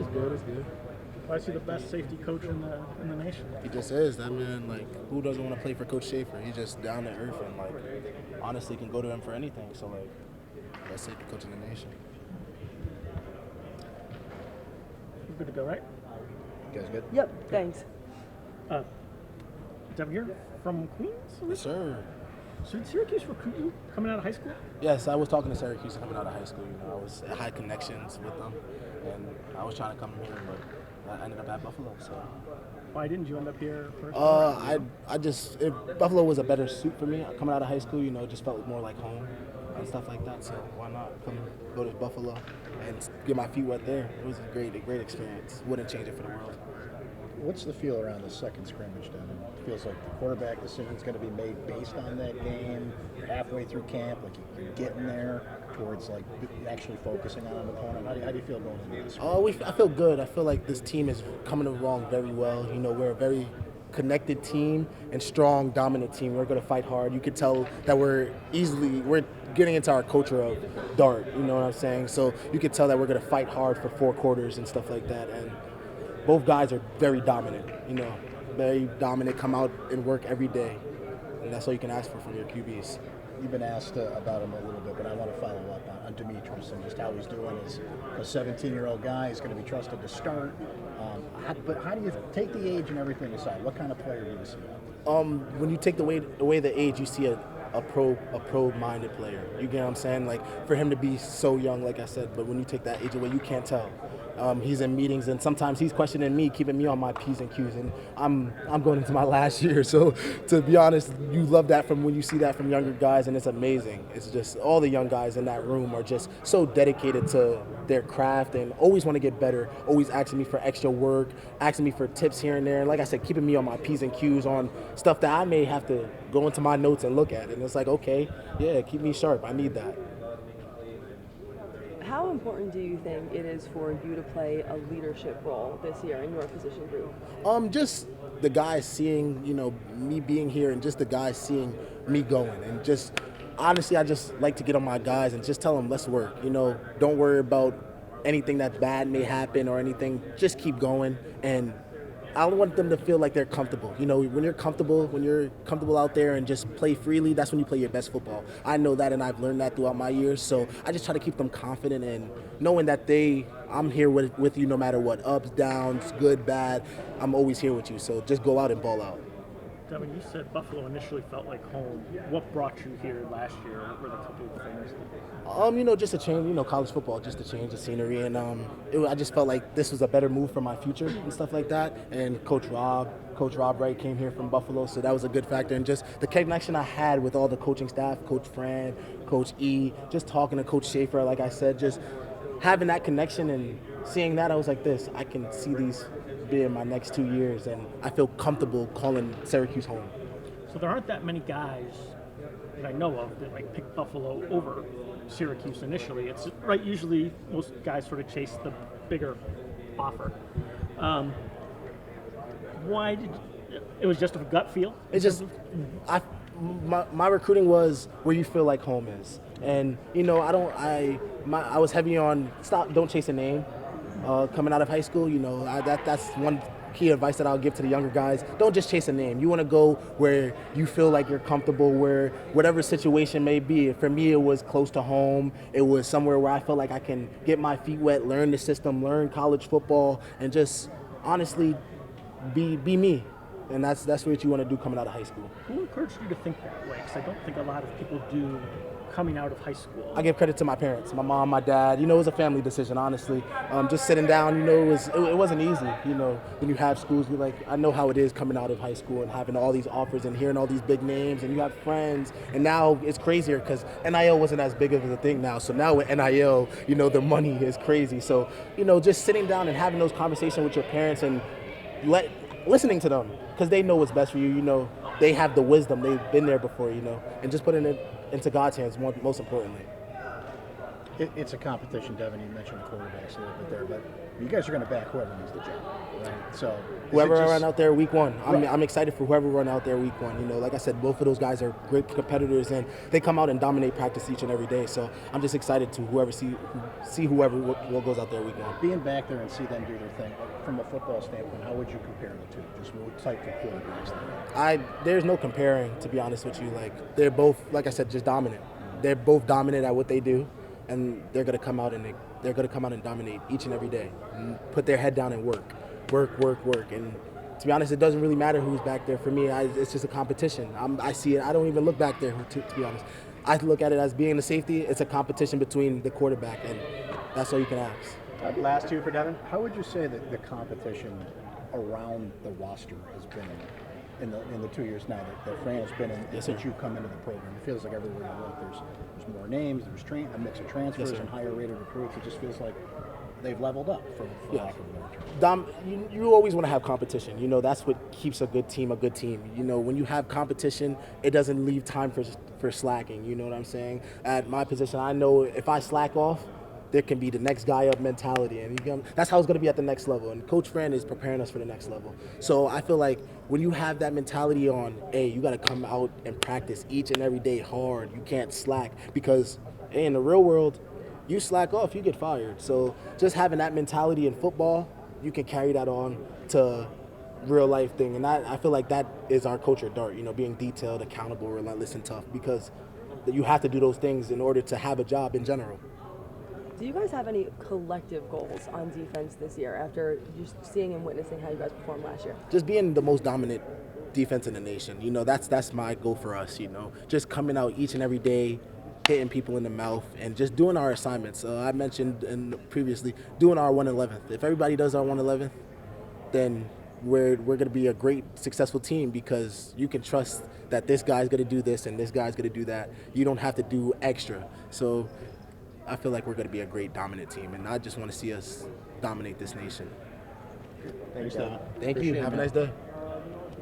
It's good. It's good. Why is he the best safety coach in the nation? He just is. That man, like, who doesn't want to play for Coach Schaefer? He's just down to earth and, like, honestly can go to him for anything. So, like, best safety coach in the nation. We're good to go, right? You guys good? Yep, thanks. Devin, you're from Queens? Yes, sir. So did Syracuse recruit you coming out of high school? Yes, I was talking to Syracuse coming out of high school. I was at high connections with them, and I was trying to come here, but I ended up at Buffalo. So. Why didn't you end up here first? I just Buffalo was a better suit for me coming out of high school. It just felt more like home and stuff like that. So why not go to Buffalo and get my feet wet there? It was a great experience. Wouldn't change it for the world. What's the feel around the second scrimmage, Devin? It feels like the quarterback decision is going to be made based on that game. You're halfway through camp, like you're getting there towards like actually focusing on an opponent. How do you feel going into this? I feel good. I feel like this team is coming along very well. We're a very connected team and strong, dominant team. We're going to fight hard. You could tell that we're getting into our culture of dart. You know what I'm saying? So you could tell that we're going to fight hard for 4 quarters and stuff like that. And both guys are very dominant, very dominant, come out and work every day. And that's all you can ask for from your QBs. You've been asked about him a little bit, but I want to follow up on Demetrius and just how he's doing as a 17-year-old guy. He's going to be trusted to start. But how do you take the age and everything aside? What kind of player do you see out there? When you take away the age, you see a pro-minded player. You get what I'm saying? Like, for him to be so young, like I said, but when you take that age away, you can't tell. He's in meetings, and sometimes he's questioning me, keeping me on my P's and Q's, and I'm going into my last year. So, to be honest, you love that from when you see that from younger guys, and it's amazing. It's just all the young guys in that room are just so dedicated to their craft and always want to get better, always asking me for extra work, asking me for tips here and there. And like I said, keeping me on my P's and Q's on stuff that I may have to go into my notes and look at. And it's like, okay, yeah, keep me sharp. I need that. How important do you think it is for you to play a leadership role this year in your position group? Just the guys seeing, me being here, and just the guys seeing me going, and just honestly, I just like to get on my guys and just tell them, let's work. Don't worry about anything that bad may happen or anything. Just keep going, and I want them to feel like they're comfortable. When you're comfortable out there and just play freely, that's when you play your best football. I know that, and I've learned that throughout my years. So I just try to keep them confident and knowing that I'm here with you no matter what, ups, downs, good, bad. I'm always here with you. So just go out and ball out. Devin, you said Buffalo initially felt like home. What brought you here last year? What were the couple of things? Just a change, college football, just to change the scenery. And I just felt like this was a better move for my future and stuff like that. And Coach Rob Wright came here from Buffalo, so that was a good factor. And just the connection I had with all the coaching staff, Coach Fran, Coach E, just talking to Coach Schaefer, like I said, just having that connection and seeing that, I was like this. I can see these being my next 2 years, and I feel comfortable calling Syracuse home. So there aren't that many guys that I know of that pick Buffalo over Syracuse initially. It's right. Usually, most guys sort of chase the bigger offer. Why did it was just a gut feel? It's just my recruiting was where you feel like home is, and I was heavy on don't chase a name. Coming out of high school, that's one key advice that I'll give to the younger guys. Don't just chase a name. You want to go where you feel like you're comfortable, where whatever situation may be. For me, it was close to home. It was somewhere where I felt like I can get my feet wet, learn the system, learn college football, and just honestly be me. And that's what you want to do coming out of high school. Who encouraged you to think that way? Because I don't think a lot of people do coming out of high school. I give credit to my parents, my mom, my dad. It was a family decision, honestly. Just sitting down, it wasn't easy. When you have schools, I know how it is coming out of high school and having all these offers and hearing all these big names, and you have friends. And now it's crazier because NIL wasn't as big of a thing now. So now with NIL, the money is crazy. So, just sitting down and having those conversations with your parents and listening to them, because they know what's best for you. They have the wisdom. They've been there before, and just putting it into God's hands, most importantly. It's a competition, Devin. You mentioned the quarterbacks a little bit there, but You guys are going to back whoever wins the job, right? So Whoever run out there week one, I'm excited for whoever run out there week one. You know, like I said, both of those guys are great competitors, and they come out and dominate practice each and every day. So I'm just excited to see whoever what goes out there week one. Being back there and see them do their thing, from a football standpoint, how would you compare the two? Just what type of quarterbacks they are? There's no comparing, to be honest with you. Like, they're both, like I said, just dominant. They're both dominant at what they do, and they're gonna come out and dominate each and every day. And put their head down and work. And to be honest, it doesn't really matter who's back there. For me, it's just a competition. I see it. I don't even look back there, to be honest. I look at it as being the safety. It's a competition between the quarterback, and that's all you can ask. Last two for Devin. How would you say that the competition around the roster has been in the 2 years now that Fran has been in since you've come into the program? It feels like everywhere you look, there's more names, there's a mix of transfers and higher rated recruits. It just feels like they've leveled up, for lack of a better term. You always want to have competition. You know, that's what keeps a good team a good team. You know, when you have competition, it doesn't leave time for slacking. You know what I'm saying? At my position, I know if I slack off, there can be the next guy up mentality, and that's how it's going to be at the next level. And Coach Fran is preparing us for the next level. So I feel like when you have that mentality on, hey, you got to come out and practice each and every day hard. You can't slack, because in the real world, you slack off, you get fired. So just having that mentality in football, you can carry that on to real life thing. And I feel like that is our culture at Dart, you know, being detailed, accountable, relentless, and tough, because you have to do those things in order to have a job in general. Do you guys have any collective goals on defense this year after just seeing and witnessing how you guys performed last year? Just being the most dominant defense in the nation. You know, that's my goal for us, you know. Just coming out each and every day, hitting people in the mouth, and just doing our assignments. I mentioned previously, doing our 111th. If everybody does our 111th, then we're going to be a great, successful team, because you can trust that this guy's going to do this and this guy's going to do that. You don't have to do extra. So I feel like we're going to be a great, dominant team, and I just want to see us dominate this nation. Thanks, Devin. Thank you. Have a nice day.